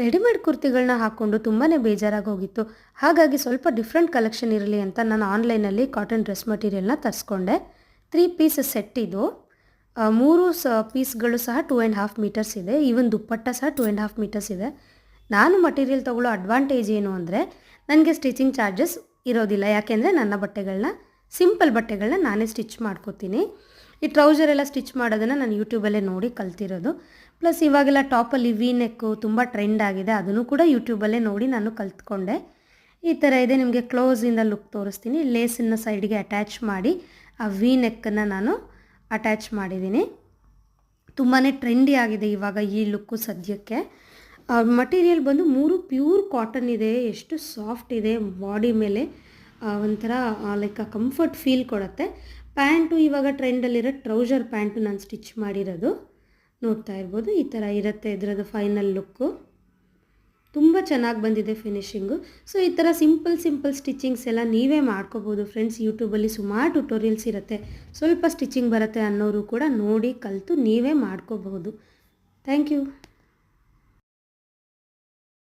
Readymade ಕುರ್ತಿಗಳನ್ನ ಹಾಕ್ಕೊಂಡು ತುಂಬಾ ಬೇಜಾರಾಗಿ ಹೋಗಿತ್ತು. ಹಾಗಾಗಿ ಸ್ವಲ್ಪ ಡಿಫ್ರೆಂಟ್ ಕಲೆಕ್ಷನ್ ಇರಲಿ ಅಂತ ನಾನು ಆನ್ಲೈನಲ್ಲಿ ಕಾಟನ್ ಡ್ರೆಸ್ ಮಟೀರಿಯಲ್ನ ತರಿಸ್ಕೊಂಡೆ. 3 ಪೀಸ್ ಸೆಟ್ ಇದು. 3 ಪೀಸ್ಗಳು ಸಹ 2.5 ಮೀಟರ್ಸ್ ಇದೆ. ಈವನ್ ದುಪ್ಪಟ್ಟ ಸಹ 2.5 ಮೀಟರ್ಸ್ ಇದೆ. ನಾನು ಮಟೀರಿಯಲ್ ತೊಗೊಳ್ಳೋ ಅಡ್ವಾಂಟೇಜ್ ಏನು ಅಂದರೆ ನನಗೆ ಸ್ಟಿಚಿಂಗ್ ಚಾರ್ಜಸ್ ಇರೋದಿಲ್ಲ. ಯಾಕೆಂದರೆ ನನ್ನ ಬಟ್ಟೆಗಳನ್ನ ಸಿಂಪಲ್ ಬಟ್ಟೆಗಳನ್ನ ನಾನೇ ಸ್ಟಿಚ್ ಮಾಡ್ಕೋತೀನಿ. ಈ ಟ್ರೌಸರ್ ಎಲ್ಲ ಸ್ಟಿಚ್ ಮಾಡೋದನ್ನು ನಾನು ಯೂಟ್ಯೂಬಲ್ಲೇ ನೋಡಿ ಕಲ್ತಿರೋದು. ಪ್ಲಸ್ ಇವಾಗೆಲ್ಲ ಟಾಪಲ್ಲಿ ವಿ ನೆಕ್ಕು ತುಂಬ ಟ್ರೆಂಡ್ ಆಗಿದೆ. ಅದನ್ನು ಕೂಡ ಯೂಟ್ಯೂಬಲ್ಲೇ ನೋಡಿ ನಾನು ಕಲ್ತ್ಕೊಂಡೆ. ಈ ಥರ ಇದೆ. ನಿಮಗೆ ಕ್ಲೋಸಿಂದ ಲುಕ್ ತೋರಿಸ್ತೀನಿ. ಲೇಸನ್ನು ಸೈಡ್ಗೆ ಅಟ್ಯಾಚ್ ಮಾಡಿ ಆ ವಿ ನೆಕ್ಕನ್ನು ನಾನು ಅಟ್ಯಾಚ್ ಮಾಡಿದ್ದೀನಿ. ತುಂಬಾ ಟ್ರೆಂಡಿ ಆಗಿದೆ ಇವಾಗ ಈ ಲುಕ್ಕು ಸದ್ಯಕ್ಕೆ. ಮಟೀರಿಯಲ್ ಬಂದು 3 ಪ್ಯೂರ್ ಕಾಟನ್ ಇದೆ. ಎಷ್ಟು ಸಾಫ್ಟ್ ಇದೆ ಬಾಡಿ ಮೇಲೆ. ಒಂಥರ ಲೈಕ್ ಕಂಫರ್ಟ್ ಫೀಲ್ ಕೊಡುತ್ತೆ. ಪ್ಯಾಂಟು ಇವಾಗ ಟ್ರೆಂಡಲ್ಲಿರೋ ಟ್ರೌಸರ್ ಪ್ಯಾಂಟು ನಾನು ಸ್ಟಿಚ್ ಮಾಡಿರೋದು ನೋಡ್ತಾ ಇರ್ಬೋದು. ಈ ಥರ ಇರುತ್ತೆ ಇದರದ್ದು ಫೈನಲ್ ಲುಕ್ಕು. ತುಂಬ ಚೆನ್ನಾಗಿ ಬಂದಿದೆ ಫಿನಿಶಿಂಗು. ಸೊ ಈ ಥರ ಸಿಂಪಲ್ ಸ್ಟಿಚಿಂಗ್ಸ್ ಎಲ್ಲ ನೀವೇ ಮಾಡ್ಕೋಬೋದು ಫ್ರೆಂಡ್ಸ್. ಯೂಟ್ಯೂಬಲ್ಲಿ ಸುಮಾರು ಟ್ಯುಟೋರಿಯಲ್ಸ್ ಇರುತ್ತೆ. ಸ್ವಲ್ಪ ಸ್ಟಿಚಿಂಗ್ ಬರುತ್ತೆ ಅನ್ನೋರು ಕೂಡ ನೋಡಿ ಕಲಿತು ನೀವೇ ಮಾಡ್ಕೋಬಹುದು. Thank you.